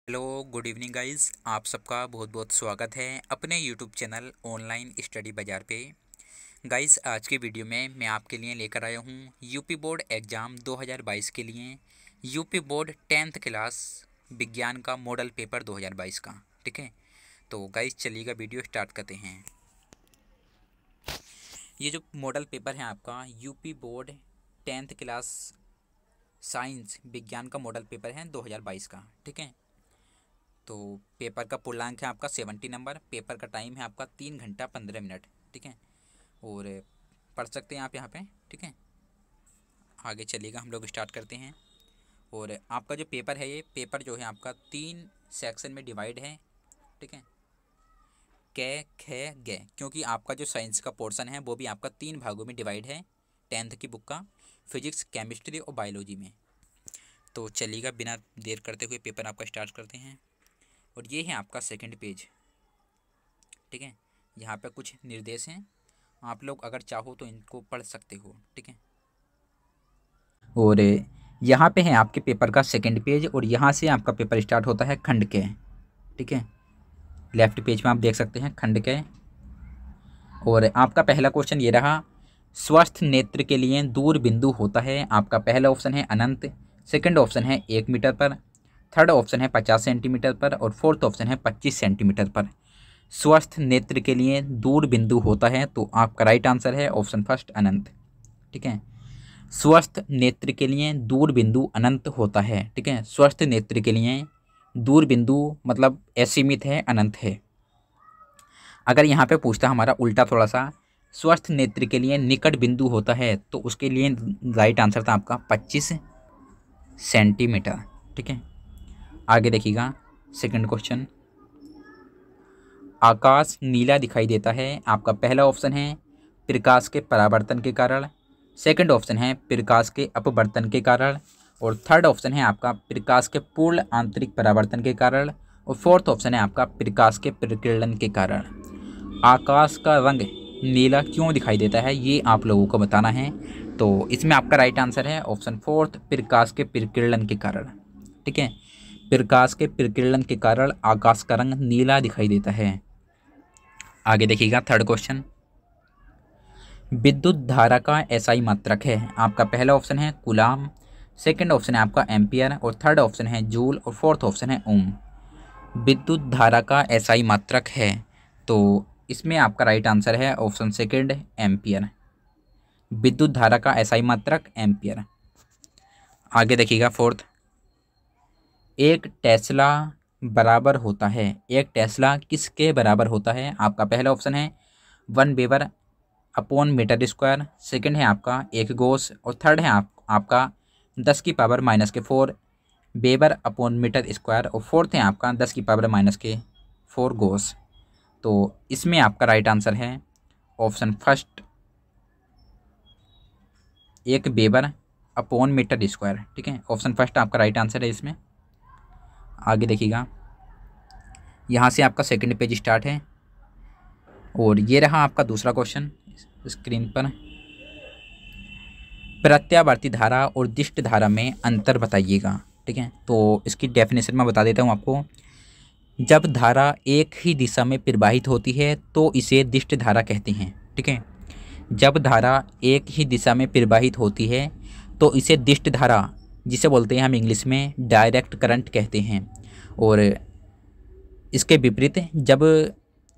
Hello good evening guys. आप सबका बहुत बहुत स्वागत है अपने यूट्यूब चैनल ऑनलाइन स्टडी बाज़ार पे। गाइस आज के वीडियो में मैं आपके लिए लेकर आया हूँ यूपी बोर्ड एग्ज़ाम 2022 के लिए यूपी बोर्ड 10th क्लास विज्ञान का मॉडल पेपर 2022 का। ठीक है, तो गाइस चलिएगा वीडियो स्टार्ट करते हैं। ये जो मॉडल पेपर है आपका UP board 10th class science विज्ञान का मॉडल पेपर है 2022 का। ठीक है, तो पेपर का पूर्णांक है आपका 70 नंबर। पेपर का टाइम है आपका 3 घंटा 15 मिनट। ठीक है, और पढ़ सकते हैं आप यहाँ पे। ठीक है, आगे चलिएगा, हम लोग स्टार्ट करते हैं। और आपका जो पेपर है, ये पेपर जो है आपका 3 सेक्शन में डिवाइड है। ठीक है, कै खे गे, क्योंकि आपका जो साइंस का पोर्शन है वो भी आपका 3 भागों में डिवाइड है 10th की बुक का, फिजिक्स, केमिस्ट्री और बायोलॉजी में। तो चलिएगा बिना देर करते हुए पेपर आपका स्टार्ट करते हैं। और ये है आपका सेकंड पेज। ठीक है, यहाँ पे कुछ निर्देश हैं, आप लोग अगर चाहो तो इनको पढ़ सकते हो। ठीक है, और यहाँ पे है आपके पेपर का सेकंड पेज, और यहाँ से आपका पेपर स्टार्ट होता है खंड के। ठीक है, लेफ्ट पेज में आप देख सकते हैं खंड के। और आपका पहला क्वेश्चन ये रहा, स्वस्थ नेत्र के लिए दूर बिंदु होता है। आपका पहला ऑप्शन है अनंत, सेकंड ऑप्शन है 1 मीटर पर, थर्ड ऑप्शन है 50 सेंटीमीटर पर, और फोर्थ ऑप्शन है 25 सेंटीमीटर पर। स्वस्थ नेत्र के लिए दूर बिंदु होता है, तो आपका राइट आंसर है ऑप्शन फर्स्ट अनंत। ठीक है, स्वस्थ नेत्र के लिए दूर बिंदु अनंत होता है। ठीक है, स्वस्थ नेत्र के लिए दूर बिंदु मतलब असीमित है, अनंत है। अगर यहाँ पे पूछता हमारा उल्टा थोड़ा सा, स्वस्थ नेत्र के लिए निकट बिंदु होता है, तो उसके लिए राइट आंसर था आपका 25 सेंटीमीटर। ठीक है, आगे देखिएगा सेकंड क्वेश्चन, आकाश नीला दिखाई देता है। आपका पहला ऑप्शन है प्रकाश के परावर्तन के कारण, सेकंड ऑप्शन है प्रकाश के अपवर्तन के कारण, और थर्ड ऑप्शन है आपका प्रकाश के पूर्ण आंतरिक परावर्तन के कारण, और फोर्थ ऑप्शन है आपका प्रकाश के प्रकीर्णन के कारण। आकाश का रंग नीला क्यों दिखाई देता है, ये आप लोगों को बताना है। तो इसमें आपका राइट आंसर है ऑप्शन फोर्थ, प्रकाश के प्रकीर्णन के कारण। ठीक है, प्रकाश के प्रकीर्णन के कारण आकाश का रंग नीला दिखाई देता है। आगे देखिएगा थर्ड क्वेश्चन, विद्युत धारा का एसआई मात्रक है। आपका पहला ऑप्शन है कूलाम, सेकंड ऑप्शन है आपका एम्पियर, और थर्ड ऑप्शन है जूल, और फोर्थ ऑप्शन है ओम। विद्युत धारा का एसआई मात्रक है, तो इसमें आपका राइट आंसर है ऑप्शन सेकंड एम्पियर। विद्युत धारा का एसआई मात्रक एम्पियर। आगे देखिएगा फोर्थ, एक टेस्ला बराबर होता है। एक टेस्ला किसके बराबर होता है। आपका पहला ऑप्शन है 1 weber upon metre square, second है आपका 1 गोस, और थर्ड है आपका 10 की power -4 weber upon metre square, और फोर्थ है आपका 10 की पावर -4 गोस। तो इसमें आपका राइट आंसर है option first 1 weber upon metre square. ठीक है, ऑप्शन फर्स्ट आपका राइट आंसर है इसमें। आगे देखिएगा, यहाँ से आपका सेकंड पेज स्टार्ट है, और ये रहा आपका दूसरा क्वेश्चन स्क्रीन पर, प्रत्यावर्ती धारा और दिष्ट धारा में अंतर बताइएगा। ठीक है, तो इसकी डेफिनेशन मैं बता देता हूँ आपको। जब धारा एक ही दिशा में प्रवाहित होती है तो इसे दिष्ट धारा कहते हैं। ठीक है, जब धारा एक ही दिशा में प्रवाहित होती है तो इसे दिष्ट धारा, जिसे बोलते हैं हम इंग्लिश में डायरेक्ट करंट कहते हैं। और इसके विपरीत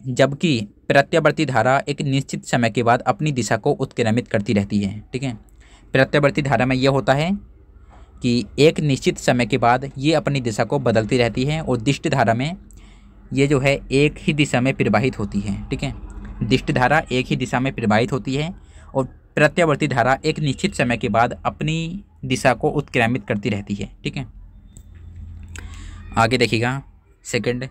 जबकि प्रत्यावर्ती धारा एक निश्चित समय के बाद अपनी दिशा को उत्क्रमित करती रहती है। ठीक है, प्रत्यावर्ती धारा में यह होता है कि एक निश्चित समय के बाद ये अपनी दिशा को बदलती रहती है, और दिष्ट धारा में ये जो है एक ही दिशा में प्रवाहित होती है। ठीक है, दिष्ट धारा एक ही दिशा में प्रवाहित होती है, और प्रत्यावर्ती धारा एक निश्चित समय के बाद अपनी दिशा को उत्क्रमित करती रहती है। ठीक है, आगे देखिएगा सेकंड,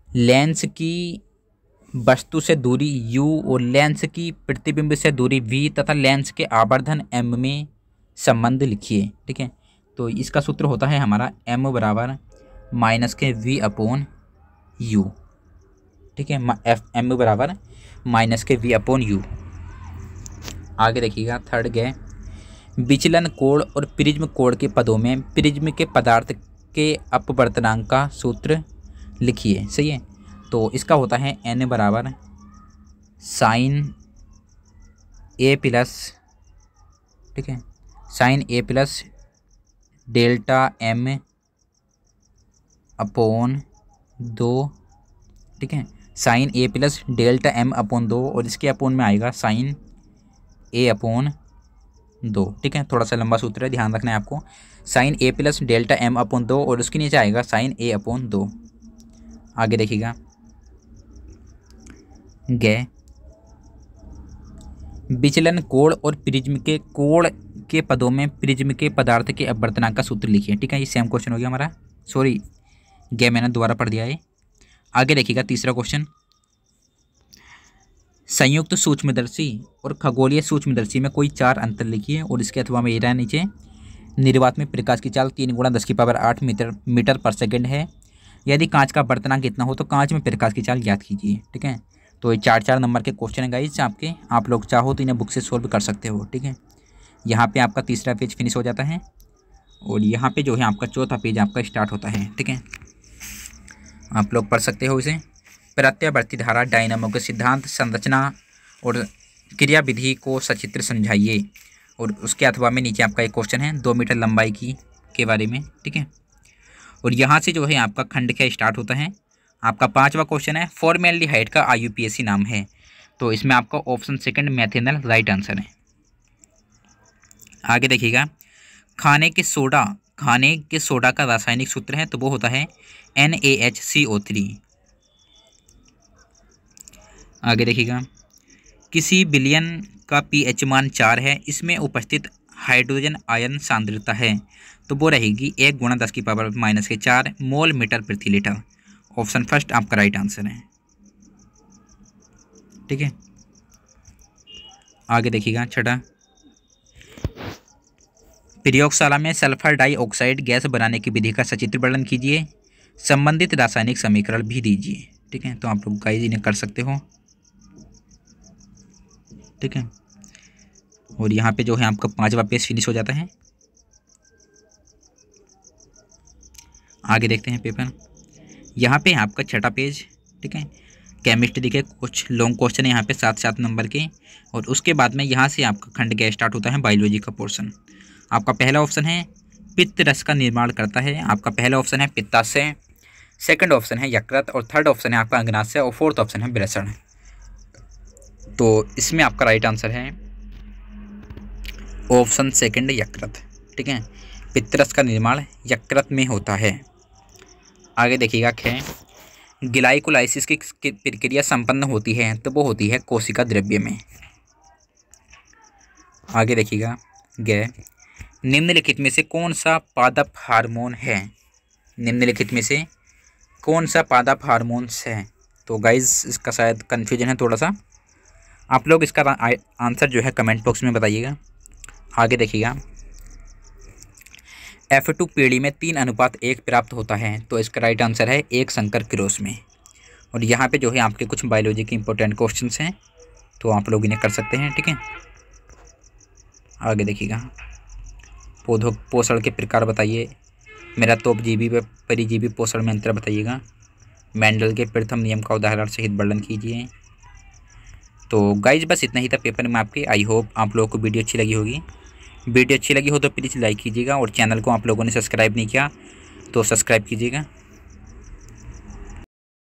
लेंस की वस्तु से दूरी u और लेंस की प्रतिबिंब से दूरी v तथा लेंस के आवर्धन m में संबंध लिखिए। ठीक है, तो इसका सूत्र होता है हमारा m बराबर -v अपॉन u। ठीक है, m बराबर -v अपॉन u। आगे देखिएगा थर्ड गए, विचलन कोण और प्रिज्म कोण के पदों में प्रिज्म के पदार्थ के अपवर्तनांक का सूत्र लिखिए। सही है, तो इसका होता है n बराबर साइन ए प्लस, ठीक है, साइन ए प्लस डेल्टा m अपॉन 2, ठीक है, साइन ए प्लस डेल्टा m अपॉन 2 और इसके अपॉन में आएगा साइन ए अपॉन 2, ठीक है। थोड़ा सा लंबा सूत्र है, ध्यान रखना है आपको। साइन ए प्लस डेल्टा m अपॉन 2 और उसके नीचे आएगा साइन ए अपॉन 2। आगे देखिएगा, गए विचलन कोण और प्रिज्म के कोण के पदों में प्रिज्म के पदार्थ के अपवर्तनांक का सूत्र लिखिए, ठीक है। ये सेम क्वेश्चन हो गया हमारा, सॉरी गए मैंने दोबारा पढ़ दिया है। आगे देखिएगा तीसरा क्वेश्चन, संयुक्त सूक्ष्मदर्शी और खगोलीय सूक्ष्मदर्शी में कोई 4 अंतर लिखिए और इसके अथवा में ये रहा नीचे, निर्वात में प्रकाश की चाल 3 × 10⁸ मीटर पर सेकंड है। यदि कांच का बर्तनांक कितना हो तो कांच में प्रकाश की चाल ज्ञात कीजिए, ठीक है। तो ये 4 नंबर के क्वेश्चन है गाइस आपके, आप लोग चाहो तो इन्हें बुक से सोल्व कर सकते हो, ठीक है। यहाँ पे आपका तीसरा पेज फिनिश हो जाता है और यहाँ पे जो है आपका चौथा पेज आपका स्टार्ट होता है, ठीक है। आप लोग पढ़ सकते हो इसे। प्रत्यावर्ती धारा, डायनामो के सिद्धांत, संरचना और क्रिया विधि को सचित्र समझाइए और उसके अथवा में नीचे आपका एक क्वेश्चन है 2 मीटर लंबाई के बारे में, ठीक है। और यहाँ से जो है आपका खंड क्या स्टार्ट होता है। आपका 5वां क्वेश्चन है फॉर्मेल्डिहाइड का IUPAC नाम है, तो इसमें आपका ऑप्शन सेकंड मेथेनल राइट आंसर है। आगे देखिएगा, खाने के सोडा का रासायनिक सूत्र है, तो वो होता है NaHCO3। आगे देखिएगा, किसी विलयन का pH मान 4 है, इसमें उपस्थित हाइड्रोजन आयन सांद्रता है, तो वो रहेगी 1 × 10⁻⁴ मोल मीटर प्रति लीटर। ऑप्शन फर्स्ट आपका राइट आंसर है, ठीक है। आगे देखिएगा छठा, प्रयोगशाला में सल्फर डाइऑक्साइड गैस बनाने की विधि का सचित्र वर्णन कीजिए, संबंधित रासायनिक समीकरण भी दीजिए, ठीक है। तो आप लोग गाइस इन्हें कर सकते हो, ठीक है। और यहाँ पे जो है आपका 5वां पेज फिनिश हो जाता है। आगे देखते हैं पेपर, यहाँ पे आपका 6ठा पेज, ठीक है। केमिस्ट्री के कुछ लॉन्ग क्वेश्चन है यहाँ पे 7 नंबर के, और उसके बाद में यहाँ से आपका खंड क्या स्टार्ट होता है, बायोलॉजी का पोर्शन। आपका पहला ऑप्शन है पित्त रस का निर्माण करता है, आपका पहला ऑप्शन है पित्ताशय, सेकंड ऑप्शन है यकृत और थर्ड ऑप्शन है आपका अंगनाशय और फोर्थ ऑप्शन है वृषण। तो इसमें आपका राइट आंसर है ऑप्शन सेकंड यकृत, ठीक है। पित्तरस का निर्माण यकृत में होता है। आगे देखिएगा, ग्लाइकोलाइसिस की प्रक्रिया संपन्न होती है, तो वो होती है कोशिका द्रव्य में। आगे देखिएगा, निम्नलिखित में से कौन सा पादप हार्मोन है, निम्नलिखित में से कौन सा पादप हार्मोन्स है। तो गाइज इसका शायद कन्फ्यूजन है थोड़ा सा, आप लोग इसका आंसर जो है कमेंट बॉक्स में बताइएगा। आगे देखिएगा, F2 पीढ़ी में 3:1 प्राप्त होता है, तो इसका राइट आंसर है 1 संकर क्रॉस में। और यहाँ पे जो है आपके कुछ बायोलॉजी के इंपॉर्टेंट क्वेश्चंस हैं, तो आप लोग इन्हें कर सकते हैं, ठीक है। आगे देखिएगा, पौधों पोषण के प्रकार बताइए, मेरा तोपजीवी व परिजीवी पोषण में अंतर बताइएगा, मेंडल के प्रथम नियम का उदाहरण सहित वर्णन कीजिए। तो गाइज बस इतना ही था पेपर में आपके। आई होप आप लोगों को वीडियो अच्छी लगी होगी। वीडियो अच्छी लगी हो तो प्लीज़ लाइक कीजिएगा और चैनल को आप लोगों ने सब्सक्राइब नहीं किया तो सब्सक्राइब कीजिएगा।